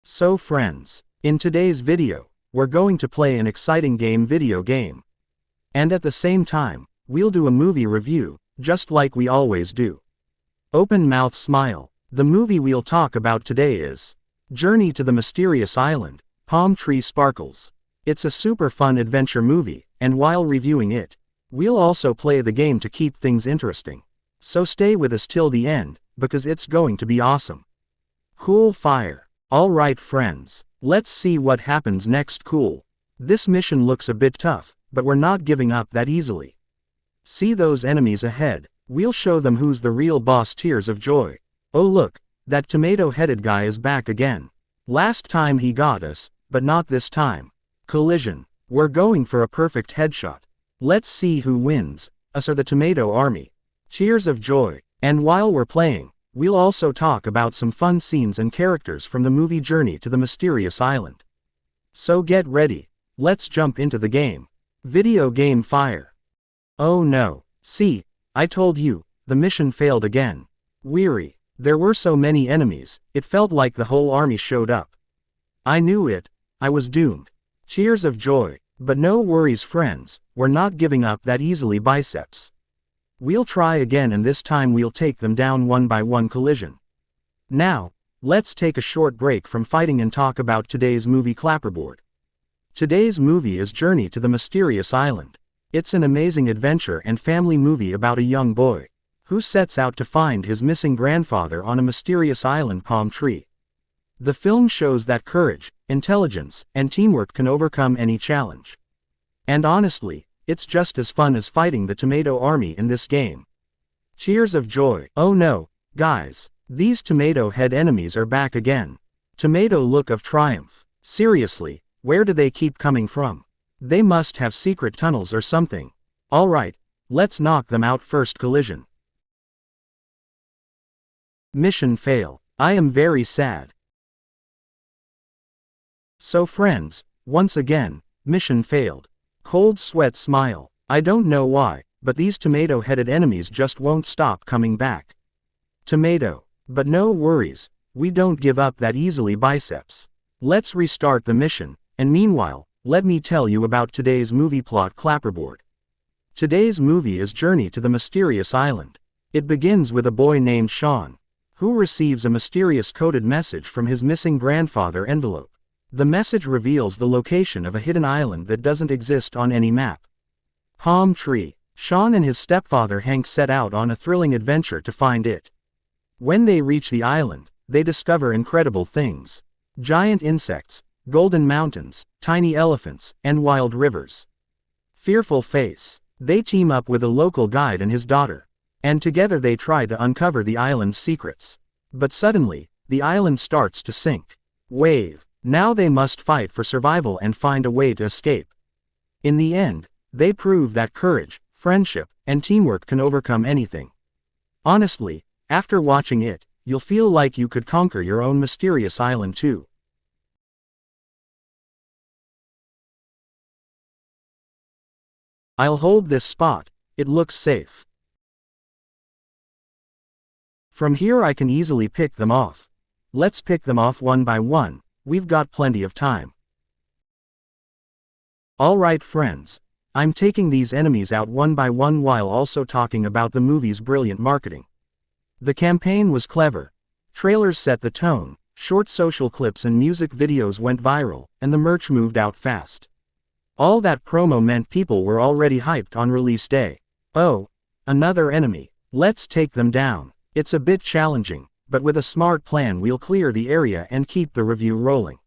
So friends, in today's video, we're going to play an exciting video game. And at the same time, we'll do a movie review, just like we always do. Open mouth smile. The movie we'll talk about today is Journey to the Mysterious Island, Palm Tree Sparkles. It's a super fun adventure movie, and while reviewing it, we'll also play the game to keep things interesting. So stay with us till the end, because it's going to be awesome. Cool fire. Alright friends, let's see what happens next. Cool. This mission looks a bit tough, but we're not giving up that easily. See those enemies ahead? We'll show them who's the real boss. Tears of joy. Oh look, that tomato-headed guy is back again. Last time he got us, but not this time. Collision. We're going for a perfect headshot. Let's see who wins, us or the tomato army. Cheers of joy. And while we're playing, we'll also talk about some fun scenes and characters from the movie Journey to the Mysterious Island. So get ready, let's jump into the game. Video game fire. Oh no, see, I told you, the mission failed again. Weary, there were so many enemies, it felt like the whole army showed up. I knew it, I was doomed. Cheers of joy, but no worries friends, we're not giving up that easily. Biceps. We'll try again, and this time we'll take them down one by one. Collision. Now, let's take a short break from fighting and talk about today's movie. Clapperboard. Today's movie is Journey to the Mysterious Island. It's an amazing adventure and family movie about a young boy who sets out to find his missing grandfather on a mysterious island. Palm Tree. The film shows that courage, intelligence, and teamwork can overcome any challenge. And honestly, it's just as fun as fighting the tomato army in this game. Cheers of joy. Oh no, guys, these tomato head enemies are back again. Tomato look of triumph. Seriously, where do they keep coming from? They must have secret tunnels or something. Alright, let's knock them out first. Collision. Mission fail. I am very sad. So friends, once again, mission failed. Cold sweat smile. I don't know why, but these tomato-headed enemies just won't stop coming back. Tomato. But no worries, we don't give up that easily. Biceps. Let's restart the mission, and meanwhile, let me tell you about today's movie plot. Clapperboard. Today's movie is Journey to the Mysterious Island. It begins with a boy named Sean, who receives a mysterious coded message from his missing grandfather envelope. The message reveals the location of a hidden island that doesn't exist on any map. Palm Tree. Sean and his stepfather Hank set out on a thrilling adventure to find it. When they reach the island, they discover incredible things. Giant insects, golden mountains, tiny elephants, and wild rivers. Fearful face. They team up with a local guide and his daughter. And together they try to uncover the island's secrets. But suddenly, the island starts to sink. Wave. Now they must fight for survival and find a way to escape. In the end, they prove that courage, friendship, and teamwork can overcome anything. Honestly, after watching it, you'll feel like you could conquer your own mysterious island too. I'll hold this spot, it looks safe. From here I can easily pick them off. Let's pick them off one by one. We've got plenty of time. Alright friends, I'm taking these enemies out one by one while also talking about the movie's brilliant marketing. The campaign was clever. Trailers set the tone, short social clips and music videos went viral, and the merch moved out fast. All that promo meant people were already hyped on release day. Oh, another enemy. Let's take them down. It's a bit challenging, but with a smart plan we'll clear the area and keep the review rolling.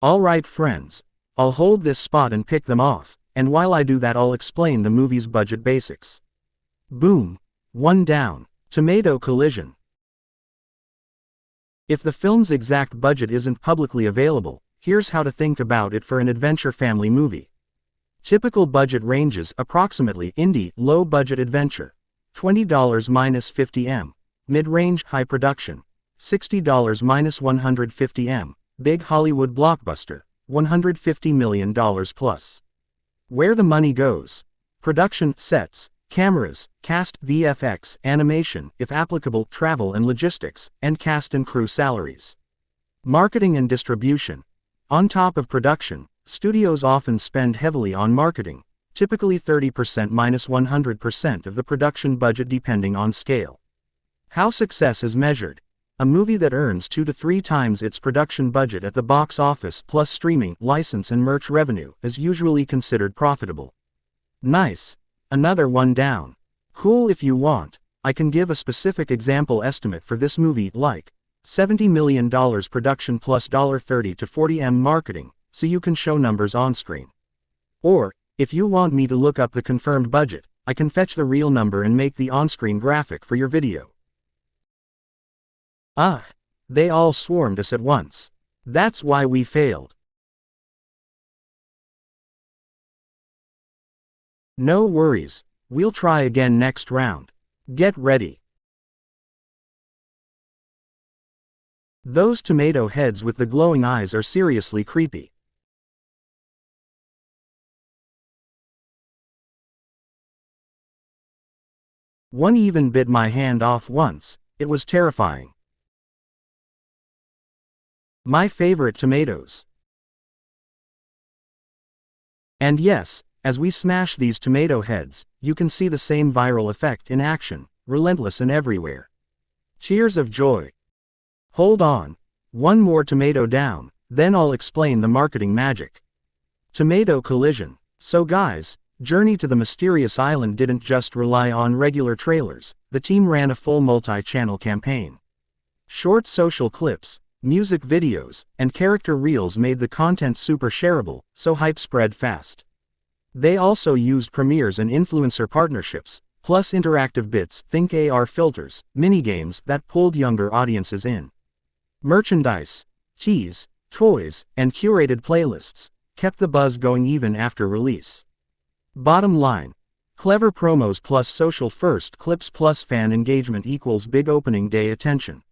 Alright friends, I'll hold this spot and pick them off, and while I do that I'll explain the movie's budget basics. Boom. One down. Tomato collision. If the film's exact budget isn't publicly available, here's how to think about it for an adventure family movie. Typical budget ranges approximately indie, low-budget adventure. $20-50M. Mid-range, high production. $60-150M. Big Hollywood blockbuster. $150 million plus. Where the money goes. Production, sets, cameras, cast, VFX, animation, if applicable, travel and logistics, and cast and crew salaries. Marketing and distribution. On top of production, studios often spend heavily on marketing, typically 30% minus 100% of the production budget depending on scale. How success is measured. A movie that earns 2 to 3 times its production budget at the box office plus streaming, license and merch revenue is usually considered profitable. Nice. Another one down. Cool. If you want, I can give a specific example estimate for this movie, like $70 million production plus $30 to $40 marketing, so you can show numbers on screen. Or, if you want me to look up the confirmed budget, I can fetch the real number and make the on-screen graphic for your video. They all swarmed us at once. That's why we failed. No worries, we'll try again next round. Get ready. Those tomato heads with the glowing eyes are seriously creepy. One even bit my hand off once. It was terrifying. My favorite tomatoes. And yes, as we smash these tomato heads, you can see the same viral effect in action, relentless and everywhere. Cheers of joy. Hold on. One more tomato down, then I'll explain the marketing magic. Tomato collision. So guys, Journey to the Mysterious Island didn't just rely on regular trailers, the team ran a full multi-channel campaign. Short social clips, music videos, and character reels made the content super shareable, so hype spread fast. They also used premieres and influencer partnerships, plus interactive bits, think AR filters, minigames that pulled younger audiences in. Merchandise, teas, toys, and curated playlists kept the buzz going even after release. Bottom line, clever promos plus social first clips plus fan engagement equals big opening day attention.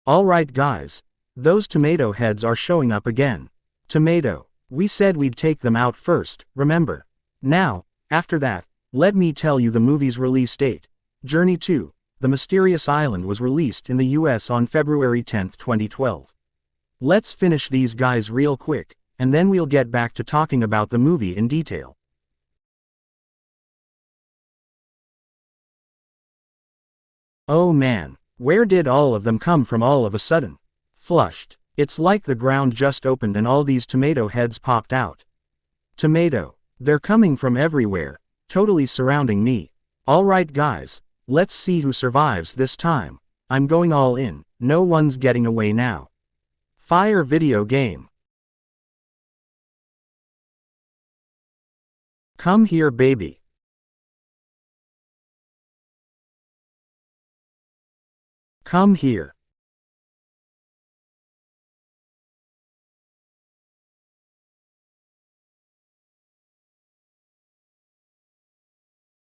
Alright guys, those tomato heads are showing up again. Tomato. We said we'd take them out first, remember? Now, after that, let me tell you the movie's release date. Journey to the Mysterious Island was released in the US on February 10, 2012. Let's finish these guys real quick, and then we'll get back to talking about the movie in detail. Oh man. Where did all of them come from all of a sudden? Flushed. It's like the ground just opened and all these tomato heads popped out. Tomato. They're coming from everywhere, totally surrounding me. Alright guys, let's see who survives this time. I'm going all in, no one's getting away now. Fire video game. Come here baby. Come here.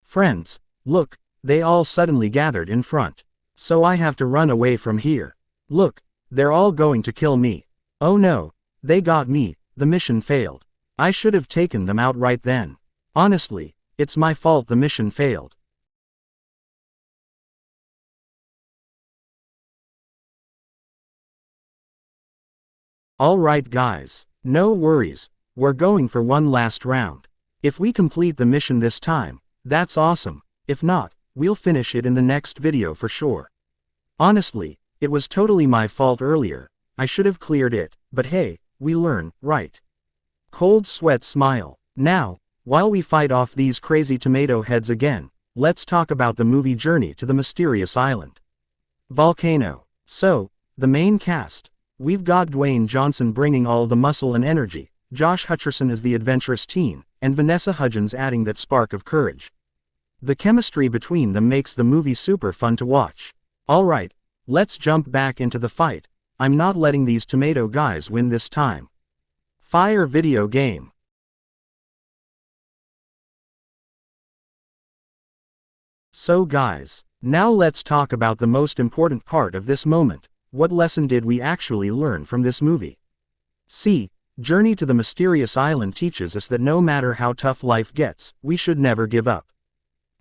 Friends, look, they all suddenly gathered in front. So I have to run away from here. Look, they're all going to kill me. Oh no, they got me, the mission failed. I should have taken them out right then. Honestly, it's my fault the mission failed. Alright guys, no worries, we're going for one last round. If we complete the mission this time, that's awesome, if not, we'll finish it in the next video for sure. Honestly, it was totally my fault earlier, I should have cleared it, but hey, we learn, right? Cold sweat smile. Now, while we fight off these crazy tomato heads again, let's talk about the movie Journey to the Mysterious Island. Volcano. So, the main cast. We've got Dwayne Johnson bringing all the muscle and energy, Josh Hutcherson as the adventurous teen, and Vanessa Hudgens adding that spark of courage. The chemistry between them makes the movie super fun to watch. Alright, let's jump back into the fight. I'm not letting these tomato guys win this time. Fire video game. So guys, now let's talk about the most important part of this moment. What lesson did we actually learn from this movie? See, Journey to the Mysterious Island teaches us that no matter how tough life gets, we should never give up.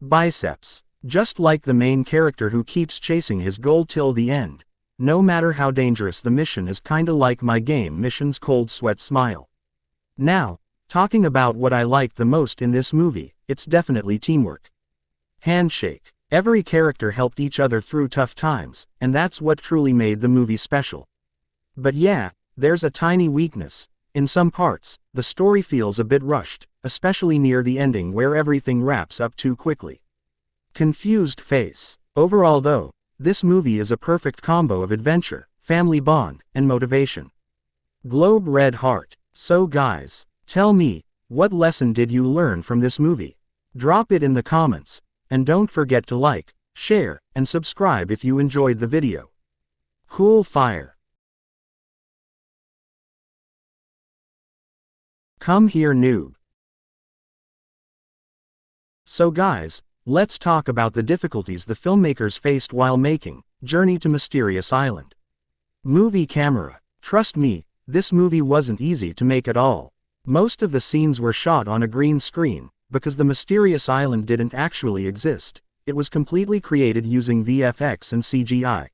Biceps. Just like the main character who keeps chasing his goal till the end. No matter how dangerous the mission is, kinda like my game mission's cold sweat smile. Now, talking about what I liked the most in this movie, it's definitely teamwork. Handshake. Every character helped each other through tough times, and that's what truly made the movie special. But yeah, there's a tiny weakness. In some parts, the story feels a bit rushed, especially near the ending where everything wraps up too quickly. Confused face. Overall though, this movie is a perfect combo of adventure, family bond, and motivation. Globe Red Heart. So guys, tell me, what lesson did you learn from this movie? Drop it in the comments, and don't forget to like, share, and subscribe if you enjoyed the video. Cool fire. Come here, noob. So guys, let's talk about the difficulties the filmmakers faced while making Journey to Mysterious Island. Movie camera. Trust me, this movie wasn't easy to make at all. Most of the scenes were shot on a green screen, because the Mysterious Island didn't actually exist. It was completely created using VFX and CGI.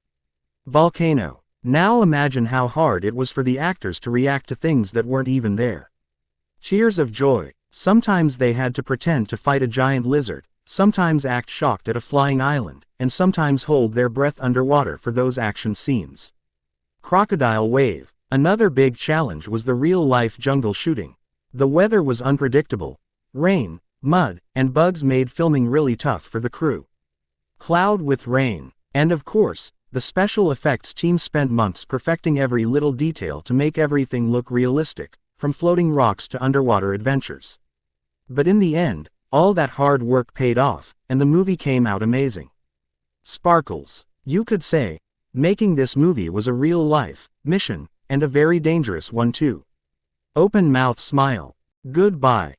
Volcano. Now imagine how hard it was for the actors to react to things that weren't even there. Tears of joy. Sometimes they had to pretend to fight a giant lizard, sometimes act shocked at a flying island, and sometimes hold their breath underwater for those action scenes. Crocodile wave. Another big challenge was the real-life jungle shooting. The weather was unpredictable. Rain, mud, and bugs made filming really tough for the crew. Cloud with rain. And of course, the special effects team spent months perfecting every little detail to make everything look realistic, from floating rocks to underwater adventures. But in the end, all that hard work paid off, and the movie came out amazing. Sparkles. You could say, making this movie was a real-life mission, and a very dangerous one too. Open mouth smile. Goodbye.